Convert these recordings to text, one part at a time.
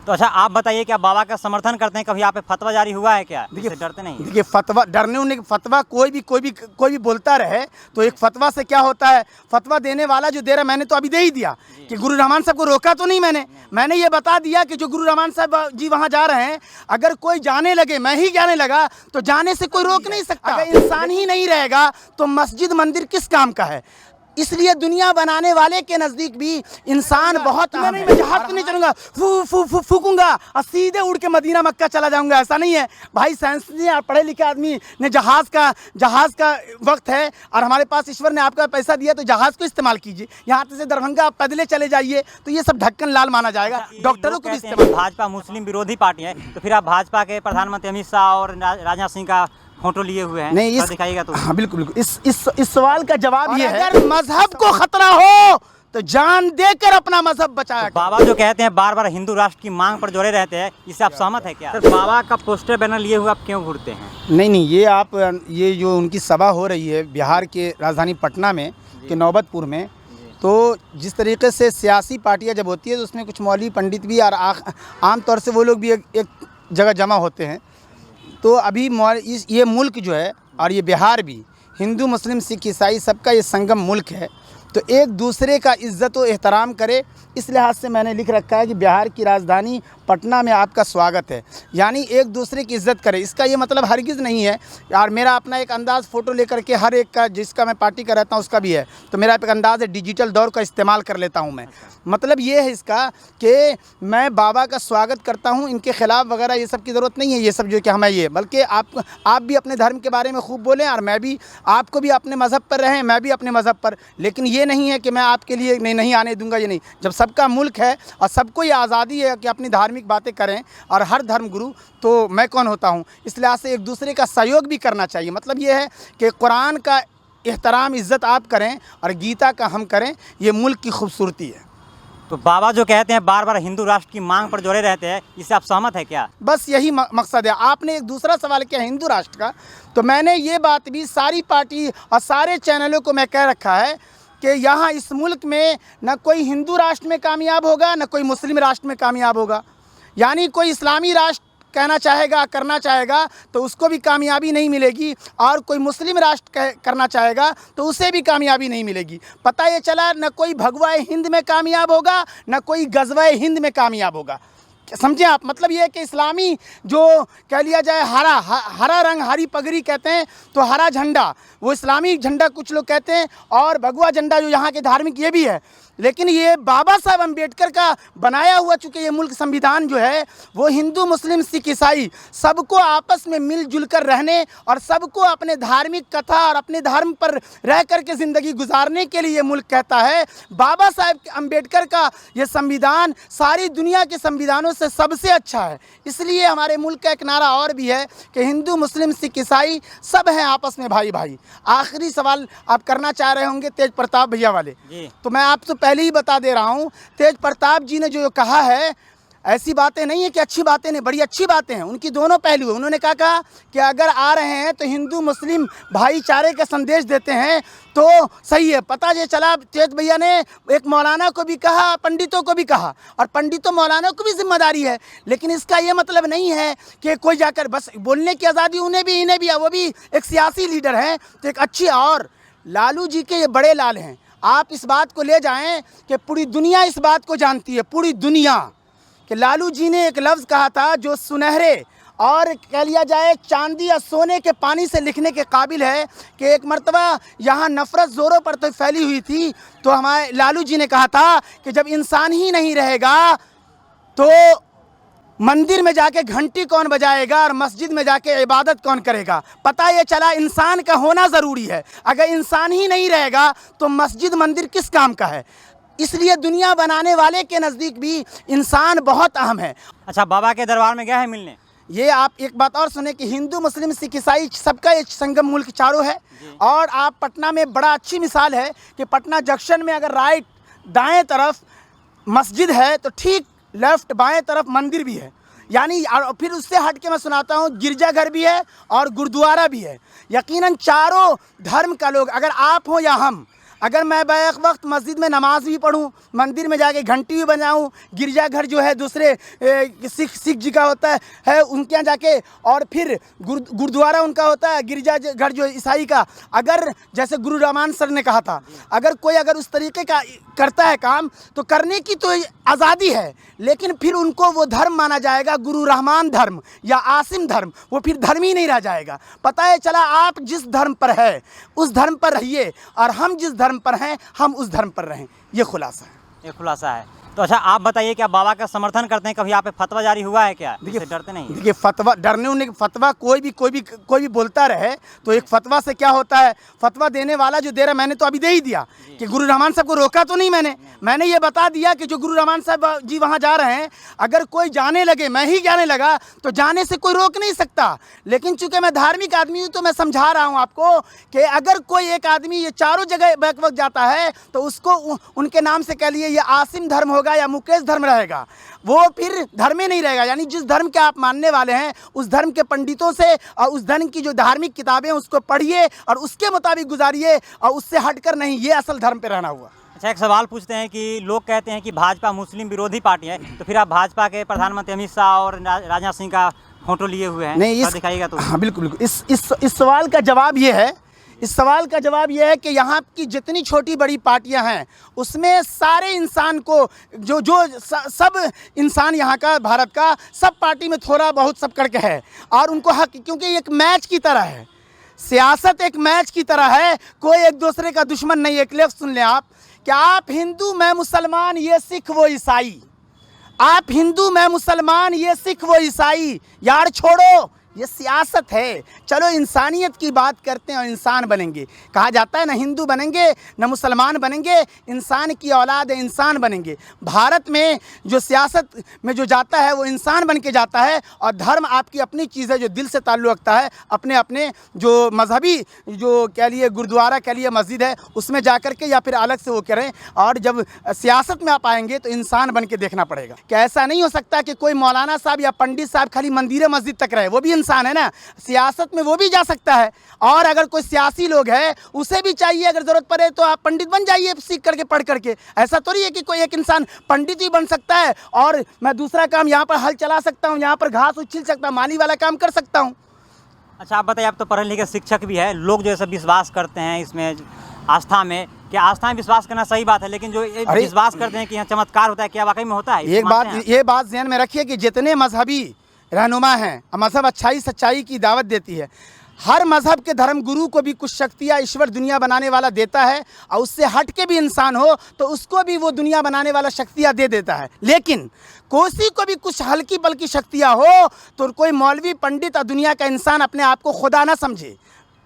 तो अच्छा आप बताइए, क्या बाबा का समर्थन करते हैं? कभी यहाँ पे फतवा जारी हुआ है क्या? देखिए डरते नहीं? देखिए फतवा डरने उन्हें फतवा कोई भी बोलता रहे तो एक फतवा से क्या होता है, फतवा देने वाला जो दे रहा, मैंने तो अभी दे ही दिया कि गुरु रहमान साहब को रोका तो नहीं मैंने ये बता दिया कि जो गुरु रहमान साहब जी वहाँ जा रहे हैं, अगर कोई जाने लगे, मैं ही जाने लगा तो जाने से कोई रोक नहीं सकता। अगर इंसान ही नहीं रहेगा तो मस्जिद मंदिर किस काम का है? इसलिए दुनिया बनाने वाले के नज़दीक भी इंसान बहुत अहम है। मैं जहाज नहीं चलूँगा, फूकूंगा और सीधे उड़ के मदीना मक्का चला जाऊंगा, ऐसा नहीं है भाई। साइंस ने, पढ़े लिखे आदमी ने जहाज़ का वक्त है और हमारे पास ईश्वर ने आपका पैसा दिया तो जहाज़ को इस्तेमाल कीजिए। यहाँ से दरभंगा आप पैदले चले जाइए तो ये सब ढक्कन लाल माना जाएगा। डॉक्टरों को भी इस्तेमाल। भाजपा मुस्लिम विरोधी पार्टी है, तो फिर आप भाजपा के प्रधानमंत्री अमित शाह और राजनाथ सिंह का फोटो लिए हुए हैं, नहीं दिखाइएगा तो? हाँ बिल्कुल बिल्कुल। इस सवाल का जवाब ये है, अगर मजहब को खतरा हो तो जान देकर अपना मजहब बचाया। तो बाबा जो कहते हैं बार बार हिंदू राष्ट्र की मांग पर जोड़े रहते हैं, इससे आप सहमत है क्या? तो बाबा का पोस्टर बैनर लिए हुए आप क्यों घूरते हैं? नहीं, ये जो उनकी सभा हो रही है बिहार के राजधानी पटना में के नौबतपुर में, तो जिस तरीके से सियासी पार्टियां जब होती है तो उसमें कुछ मौलवी पंडित भी और आम तौर से वो लोग भी एक जगह जमा होते हैं। तो अभी ये मुल्क जो है और ये बिहार भी हिंदू मुस्लिम सिख ईसाई सबका ये संगम मुल्क है, तो एक दूसरे का इज़्ज़त और एहतराम करे, इस लिहाज से मैंने लिख रखा है कि बिहार की राजधानी पटना में आपका स्वागत है, यानी एक दूसरे की इज़्ज़त करे। इसका ये मतलब हरगिज़ नहीं है यार, मेरा अपना एक अंदाज़ फ़ोटो लेकर के हर एक का, जिसका मैं पार्टी का रहता हूँ उसका भी है, तो मेरा एक अंदाज़ है, डिजिटल दौर का इस्तेमाल कर लेता हूँ मैं। मतलब ये है इसका कि मैं बाबा का स्वागत करता हूँ, इनके ख़िलाफ़ वगैरह ये सब की ज़रूरत नहीं है, ये सब जो कि हमें ये, बल्कि आप भी अपने धर्म के बारे में खूब बोलें और मैं भी, आपको भी अपने मज़हब पर रहें, मैं भी अपने मज़हब पर, लेकिन ये नहीं है कि मैं आपके लिए नहीं आने दूंगा, ये नहीं। जब सबका मुल्क है और सबको ये आज़ादी है कि अपनी धार्मिक बातें करें और हर धर्म गुरु, तो मैं कौन होता हूँ? इस लिहाज से एक दूसरे का सहयोग भी करना चाहिए। मतलब ये है कि कुरान का एहतराम इज़्ज़त आप करें और गीता का हम करें, ये मुल्क की खूबसूरती है। तो बाबा जो कहते हैं बार बार हिंदू राष्ट्र की मांग पर जोड़े रहते हैं, इससे आप सहमत है क्या? बस यही मकसद है। आपने एक दूसरा सवाल किया हिंदू राष्ट्र का, तो मैंने ये बात भी सारी पार्टी और सारे चैनलों को मैं कह रखा है कि यहाँ इस मुल्क में न कोई हिंदू राष्ट्र में कामयाब होगा, न कोई मुस्लिम राष्ट्र में कामयाब होगा। यानी कोई इस्लामी राष्ट्र कहना चाहेगा, करना चाहेगा तो उसको भी कामयाबी नहीं मिलेगी, और कोई मुस्लिम राष्ट्र करना चाहेगा तो उसे भी कामयाबी नहीं मिलेगी। पता ये चला, न कोई भगवा हिंद में कामयाब होगा, न कोई गज़वा हिंद में कामयाब होगा। समझे आप? मतलब ये है कि इस्लामी जो कह लिया जाए हरा रंग, हरी पगड़ी कहते हैं, तो हरा झंडा वो इस्लामी झंडा कुछ लोग कहते हैं, और भगवा झंडा जो यहाँ के धार्मिक ये भी है। लेकिन ये बाबा साहब अम्बेडकर का बनाया हुआ, चूँकि ये मुल्क संविधान जो है वो हिंदू मुस्लिम सिख ईसाई सबको आपस में मिलजुल कर रहने और सबको अपने धार्मिक कथा और अपने धर्म पर रह कर के ज़िंदगी गुजारने के लिए ये मुल्क कहता है। बाबा साहब अम्बेडकर का ये संविधान सारी दुनिया के संविधानों से सबसे अच्छा है। इसलिए हमारे मुल्क का एक नारा और भी है कि हिंदू मुस्लिम सिख ईसाई सब हैं आपस में भाई भाई। आखिरी सवाल आप करना चाह रहे होंगे तेज प्रताप भैया वाले, तो मैं आपसे पहले ही बता दे रहा हूँ, तेज प्रताप जी ने जो कहा है ऐसी बातें नहीं है कि अच्छी बातें नहीं, बड़ी अच्छी बातें हैं, उनकी दोनों पहलू है। उन्होंने कहा कि अगर आ रहे हैं तो हिंदू मुस्लिम भाईचारे का संदेश देते हैं तो सही है। पता ये चला तेज भैया ने एक मौलाना को भी कहा, पंडितों को भी कहा, और पंडितों मौलाना को भी जिम्मेदारी है, लेकिन इसका ये मतलब नहीं है कि कोई जाकर बस बोलने की आज़ादी उन्हें भी इन्हें भी, वो भी एक सियासी लीडर हैं तो एक अच्छी, और लालू जी के ये बड़े लाल हैं। आप इस बात को ले जाएं कि पूरी दुनिया इस बात को जानती है, पूरी दुनिया, कि लालू जी ने एक लफ्ज़ कहा था जो सुनहरे और कह लिया जाए चांदी या सोने के पानी से लिखने के काबिल है, कि एक मर्तबा यहाँ नफ़रत ज़ोरों पर तो फैली हुई थी, तो हमारे लालू जी ने कहा था कि जब इंसान ही नहीं रहेगा तो मंदिर में जाके घंटी कौन बजाएगा और मस्जिद में जाके इबादत कौन करेगा। पता ये चला इंसान का होना ज़रूरी है। अगर इंसान ही नहीं रहेगा तो मस्जिद मंदिर किस काम का है। इसलिए दुनिया बनाने वाले के नज़दीक भी इंसान बहुत अहम है। अच्छा, बाबा के दरबार में गया है मिलने? ये आप एक बात और सुने कि हिंदू मुस्लिम सिख ईसाई सबका एक संगम मुल्क चारों है। और आप पटना में बड़ा अच्छी मिसाल है कि पटना जंक्शन में अगर राइट दाएं तरफ मस्जिद है तो ठीक लेफ्ट बाएं तरफ मंदिर भी है। यानी और फिर उससे हट के मैं सुनाता हूँ, गिरजाघर भी है और गुरुद्वारा भी है। यकीनन चारों धर्म का लोग, अगर आप हो या हम, अगर मैं बैक वक्त मस्जिद में नमाज भी पढ़ूं, मंदिर में जाके घंटी भी बजाऊं, गिरजाघर जो है दूसरे सिख जी का होता है उनके यहाँ जाके, और फिर गुरुद्वारा उनका होता है, गिरजाघर जो ईसाई का, अगर जैसे गुरु रामान सर ने कहा था, अगर कोई अगर उस तरीके का करता है काम तो करने की तो आज़ादी है, लेकिन फिर उनको वो धर्म माना जाएगा गुरु रहमान धर्म या आसिम धर्म, वो फिर धर्म ही नहीं रह जाएगा। पता है चला आप जिस धर्म पर है उस धर्म पर रहिए, और हम जिस धर्म पर हैं हम उस धर्म पर रहें, ये खुलासा है। ये खुलासा है। तो अच्छा आप बताइए, क्या बाबा का समर्थन करते हैं? कभी यहाँ पे फतवा जारी हुआ है क्या? देखिए डरते नहीं? देखिए फतवा डरने उन्हें, फतवा कोई भी बोलता रहे तो एक फतवा से क्या होता है, फतवा देने वाला जो दे रहा, मैंने तो अभी दे ही दिया कि गुरु रहमान साहब को रोका तो नहीं मैंने ये बता दिया कि जो गुरु रहमान साहब जी वहाँ जा रहे हैं, अगर कोई जाने लगे, मैं ही जाने लगा तो जाने से कोई रोक नहीं सकता। लेकिन चूंकि मैं धार्मिक आदमी हूँ तो मैं समझा रहा हूँ आपको कि अगर कोई एक आदमी ये चारों जगह बैक वक्त जाता है तो उसको उनके नाम से कह लिए ये आसिम धर्म होगा या मुकेश धर्म रहेगा, वो फिर धर्म ही नहीं रहेगा। यानी जिस धर्म के आप मानने वाले हैं उस धर्म के पंडितों से और उस धर्म की जो धार्मिक किताबें उसको पढ़िए और उसके मुताबिक गुजारिए, और उससे हटकर नहीं, ये असल धर्म पे रहना हुआ। अच्छा एक सवाल पूछते हैं कि लोग कहते हैं कि भाजपा मुस्लिम विरोधी पार्टी है, तो फिर आप भाजपा के प्रधानमंत्री अमित शाह और राजनाथ सिंह का फोटो लिए हुए हैं, नहीं दिखाइएगा तो? हाँ बिल्कुल बिल्कुल। इस सवाल का जवाब ये है, इस सवाल का जवाब यह है कि यहाँ की जितनी छोटी बड़ी पार्टियां हैं उसमें सारे इंसान को सब इंसान यहाँ का भारत का सब पार्टी में थोड़ा बहुत सब करके है, और उनको हक, क्योंकि एक मैच की तरह है, सियासत एक मैच की तरह है, कोई एक दूसरे का दुश्मन नहीं। एक लफ्ज़ सुन लें आप, कि आप हिंदू मैं मुसलमान ये सिख वो ईसाई, आप हिंदू मैं मुसलमान ये सिख वो ईसाई, यार छोड़ो, ये सियासत है। चलो इंसानियत की बात करते हैं और इंसान बनेंगे। कहा जाता है ना हिंदू बनेंगे न मुसलमान बनेंगे, इंसान की औलाद है, इंसान बनेंगे। भारत में जो सियासत में जो जाता है वो इंसान बन के जाता है, और धर्म आपकी अपनी चीज़ है जो दिल से ताल्लुक़ रखता है, अपने अपने जो मजहबी जो कह लिए गुरुद्वारा कह लिए मस्जिद है उसमें जा कर के या फिर अलग से वो करें। और जब सियासत में आप आएंगे तो इंसान बन के देखना पड़ेगा कि ऐसा नहीं हो सकता कि कोई मौलाना साहब या पंडित साहब खाली मंदिर मस्जिद तक रहे, वो भी इंसान है ना, सियासत में वो भी जा सकता है। और अगर कोई सियासी लोग है उसे भी चाहिए अगर जरूरत पड़े तो आप पंडित बन जाइए सीख करके पढ़ करके। ऐसा तो नहीं है कि कोई एक इंसान पंडित ही बन सकता है और मैं दूसरा काम यहाँ पर हल चला सकता हूँ, यहाँ पर घास उछिल सकता हूँ, माली वाला काम कर सकता हूँ। अच्छा आप बताइए, आप तो पढ़े लिखे शिक्षक भी है, लोग जो है सब विश्वास करते हैं इसमें आस्था में, क्या आस्था में विश्वास करना सही बात है, लेकिन जो विश्वास करते हैं कि यहाँ चमत्कार होता है, क्या वाकई में होता है? ये बात ध्यान में रखिए कि जितने मजहबी रहनुमा हैं, मज़हब अच्छाई सच्चाई की दावत देती है, हर मज़हब के धर्म गुरु को भी कुछ शक्तियाँ ईश्वर दुनिया बनाने वाला देता है, और उससे हट के भी इंसान हो तो उसको भी वो दुनिया बनाने वाला शक्तियाँ दे देता है। लेकिन कोसी को भी कुछ हल्की बल्कि शक्तियाँ हो तो कोई मौलवी पंडित और दुनिया का इंसान अपने आप को खुदा ना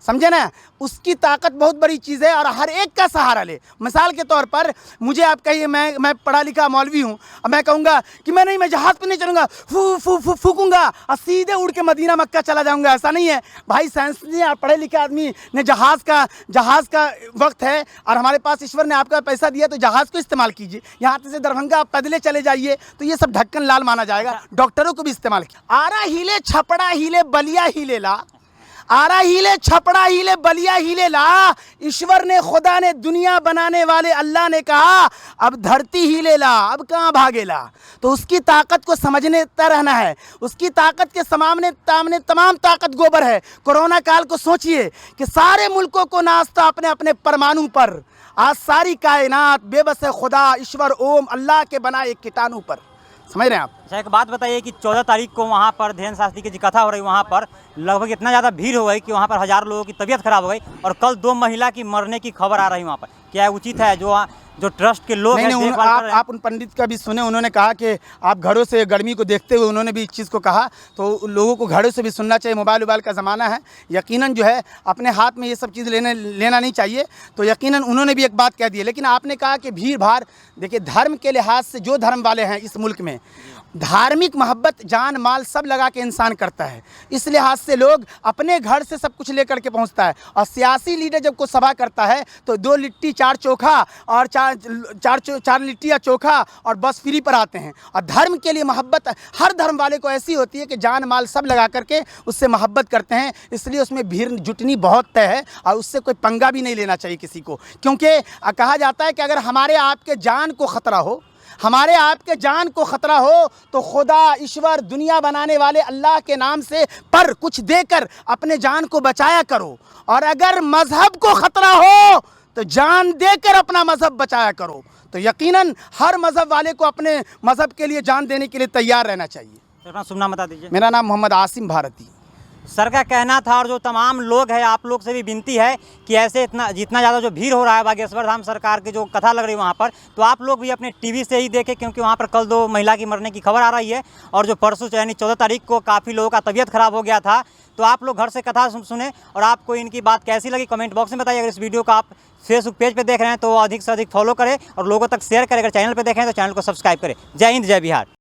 समझे ना, उसकी ताकत बहुत बड़ी चीज़ है और हर एक का सहारा ले। मिसाल के तौर पर मुझे आप कहिए मैं पढ़ा लिखा मौलवी हूँ, अब मैं कहूँगा कि मैं जहाज़ पे नहीं चलूँगा, फूकूँगा और सीधे उड़ के मदीना मक्का चला जाऊँगा, ऐसा नहीं है भाई। साइंस ने पढ़े लिखे आदमी ने जहाज़ का वक्त है और हमारे पास ईश्वर ने आपका पैसा दिया तो जहाज़ को इस्तेमाल कीजिए। यहाँ से दरभंगा आप पैदले चले जाइए तो ये सब ढक्कन लाल माना जाएगा, डॉक्टरों को भी इस्तेमाल किया। आरा हिले छपड़ा हिले बलिया हिले ला, आरा हिले छपड़ा हिले बलिया हिले ला, ईश्वर ने खुदा ने दुनिया बनाने वाले अल्लाह ने कहा अब धरती हिले ला, अब कहाँ भागेला। तो उसकी ताकत को समझने रहना है, उसकी ताकत के सामने तमाम ताकत गोबर है। कोरोना काल को सोचिए कि सारे मुल्कों को नाचता अपने अपने परमाणु पर, आज सारी कायनात बेबस है खुदा ईश्वर ओम अल्लाह के बनाए एक कीटाणु पर। समझ रहे हैं आप? अच्छा एक बात बताइए कि 14 तारीख को वहाँ पर धीरेन्द्र शास्त्री की कथा हो रही, वहाँ पर लगभग इतना ज़्यादा भीड़ हो गई कि वहाँ पर हज़ारों लोगों की तबीयत खराब हो गई, और कल 2 महिला की मरने की खबर आ रही वहाँ पर। क्या उचित है जो ट्रस्ट के लोग नहीं, आप उन पंडित का भी सुने, उन्होंने कहा कि आप घरों से गर्मी को देखते हुए उन्होंने भी इस चीज़ को कहा, तो लोगों को घरों से भी सुनना चाहिए। मोबाइल का ज़माना है, यकीनन जो है अपने हाथ में ये सब चीज़ लेना नहीं चाहिए। तो यकीनन उन्होंने भी एक बात कह दी है। लेकिन आपने कहा कि भीड़ भाड़, देखिए धर्म के लिहाज से जो धर्म वाले हैं इस मुल्क में धार्मिक मोहब्बत जान माल सब लगा के इंसान करता है। इस लिहाज से लोग अपने घर से सब कुछ लेकर के पहुंचता है, और सियासी लीडर जब कोई सभा करता है तो 2 लिट्टी 4 चोखा और चार लिट्टी या चोखा और बस फ्री पर आते हैं। और धर्म के लिए मोहब्बत हर धर्म वाले को ऐसी होती है कि जान माल सब लगा करके उससे मोहब्बत करते हैं, इसलिए उसमें भीड़ जुटनी बहुत तय है और उससे कोई पंगा भी नहीं लेना चाहिए किसी को। क्योंकि कहा जाता है कि अगर हमारे आपके जान को ख़तरा हो, हमारे आपके जान को ख़तरा हो तो खुदा, ईश्वर, दुनिया बनाने वाले अल्लाह के नाम से पर कुछ देकर अपने जान को बचाया करो। और अगर मज़हब को ख़तरा हो तो जान देकर अपना मज़हब बचाया करो। तो यकीनन हर मज़हब वाले को अपने मज़हब के लिए जान देने के लिए तैयार रहना चाहिए। तो अपना शुभ नाम बता दीजिए। मेरा नाम मोहम्मद आसिम भारती। सर का कहना था, और जो तमाम लोग हैं, आप लोग से भी विनती है कि ऐसे जितना ज़्यादा जो भीड़ हो रहा है बागेश्वर धाम सरकार की जो कथा लग रही है वहाँ पर, तो आप लोग भी अपने टीवी से ही देखें, क्योंकि वहाँ पर कल 2 महिला की मरने की खबर आ रही है। और जो परसों यानी 14 तारीख को काफ़ी लोगों का तबीयत ख़राब हो गया था। तो आप लोग घर से कथा सुने, और आपको इनकी बात कैसी लगी कमेंट बॉक्स में बताइए। अगर इस वीडियो को आप फेसबुक पेज पर देख रहे हैं तो अधिक से अधिक फॉलो करें और लोगों तक शेयर करें। अगर चैनल पर देख रहे हैं तो चैनल को सब्सक्राइब करें। जय हिंद, जय बिहार।